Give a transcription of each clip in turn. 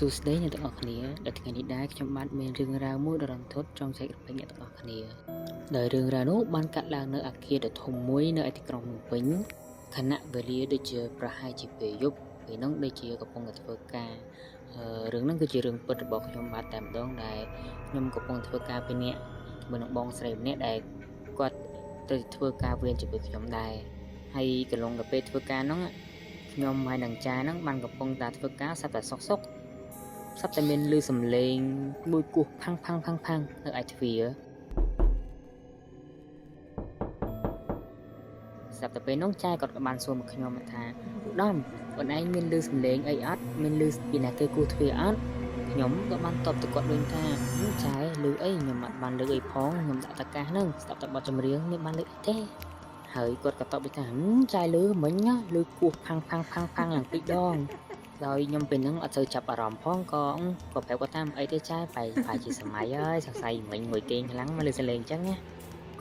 សួស្តីអ្នកទាំងអស់គ្នាដែលថ្ងៃនេះដែរខ្ញុំបានមានរឿងរ៉ាវមួយដ៏រន្ធត់ចង់ចែករំលែកអ្នកទាំងអស់គ្នាដោយរឿងរ៉ាវនោះបានកាត់ឡើងនៅអគារដ៏ធំមួយនៅឯទីក្រុងភ្នំពេញខណៈវេលាដូចជាប្រហែលជាពេលយប់ពេលនោះដូចជាកំពុងតែធ្វើការរឿងហ្នឹងគឺជារឿងពិតរបស់ខ្ញុំបាទតែម្ដងដែលខ្ញុំកំពុងធ្វើការពេលនេះជាមួយនឹងបងស្រីម្នាក់ដែលគាត់ទៅធ្វើការវេនជាមួយខ្ញុំដែរហើយកន្លងទៅពេលធ្វើការហ្នឹងខ្ញុំហើយនឹងចាហ្នឹងបានកំពុងតែធ្វើការសាប់តែសុកសត្វតែមានឮសំឡេងមួយគោះផាំងនៅឯទ្វារស្រាប់តែពេលនោះចាយគាត់ក៏បានសួរមកខ្ញុំថាឧត្តមបងឯងមានឮសំឡេងអីអត់មានឮពីណាគេគោះទ្វារអត់ខ្ញុំក៏បានតបទៅគាត់វិញថាចាយឮអីខ្ញុំអត់បានឮអីផងខ្ញុំដាក់តកាសហ្នឹងស្ដាប់តែបទចម្រៀងនេះបានឮអីទេហើយគាត់ក៏តបវិញថាចាយឮមិញណាឮគោះផាំងឡើងពីរដងដោយខ្ញុំពេលហ្នឹងអត់សូវចាប់អារម្មណ៍ផងក៏ប្រាប់គាត់ថាអីទេចាយបែរជាសម័យហើយសង្ស័យមិញមួយគេងខ្លាំងមកលើសលេងអញ្ចឹងណា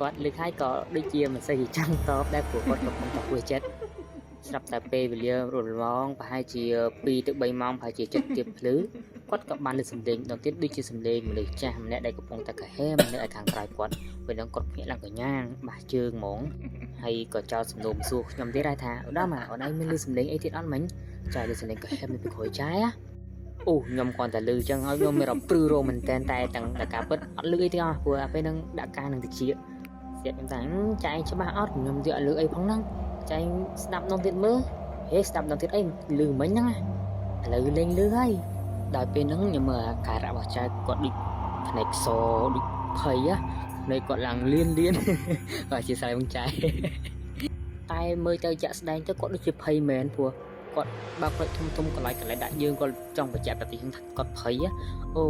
គាត់លើកហើយក៏ដូចជាមិនសូវចង់តបដែរព្រោះគាត់កំពុងតែគួរចិត្តស្រាប់តែពេលវេលារលងប្រហែលជា2ទៅ3ម៉ោងប្រហែលជាចិត្តទៀតភ្លឺគាត់ក៏បានលើសំឡេងដល់ទៀតដូចជាសំឡេងមនុស្សចាស់ម្នាក់ដែលកំពុងតែកាហែមនៅឯខាងក្រៅគាត់ពេលហ្នឹងគាត់ភ្ញាក់ឡើងកញ្ញាងបាសជើងហ្មងហើយក៏ចោលសំណួរសួរខ្ញុំទៀតដែរថាឧត្តមអូនឯងមានលើសំឡេងអីទៀតអត់មិញចាយលើសំឡេងកាហែមនៅពីក្រោយចាយអូខ្ញុំគ្រាន់តែឮចឹងហើយខ្ញុំមានរំព្រឺរមែនតែទាំងការពិតអត់ឮអីទេអស់ព្រោះពេលហ្នឹងដាក់ការនឹងតិចស្រាប់ខ្ញុំថាចាយច្បាស់អត់ខ្ញុំទៀតអត់ឮអីផងហ្នឹងចាយស្ដាប់នោះទៀតមើលហេស្ដាប់នោះទៀតអីឮមិញហ្នឹងឥឡូវលេងឮហើយដល់ពេលហ្នឹងខ្ញុំមើលអាការៈរបស់ចាយគាត់ដូចភ្នែកសដូចភ័យភ្នែកគាត់ឡើងលៀនបាទជាស្រ័យបងចាយតែមើលទៅចាក់ស្ដែងទៅគាត់ដូចជាភ័យមែនព្រោះគាត់បើកផ្លេចធំកន្លែងដាក់យើងគាត់ចង់បញ្ជាក់តែទីថាគាត់ភ័យអូ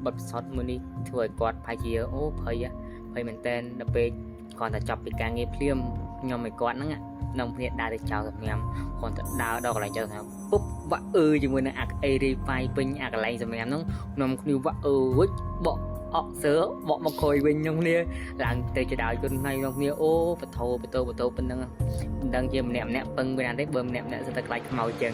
បទពិសោធន៍មួយនេះធ្វើឲ្យគាត់ប្រហែលជាអូភ័យមែនតែនដល់ពេលគាត់តែចាប់ពីការងារភ្លាមខ្ញុំឲ្យគាត់ហ្នឹងនាំគ្នាដើរទៅចោលសម្ញាំគាត់ទៅដើរដល់កន្លែងចោលសម្ញាំពុបវាក់ជាមួយនឹងអាអេរីហ្វាយពេញអាកន្លែងសម្ញាំហ្នឹងនាំគ្នាវាក់វិចបកអកសើបកមកក្រោយវិញខ្ញុំគ្នាឡើងទៅចដោយគុណណៃខ្ញុំគ្នាអូបតោប៉ុណ្ណឹងមិនដឹងជាម្នាក់ពឹងវាណាទេបើម្នាក់សិតតែខ្លាចខ្មោចចឹង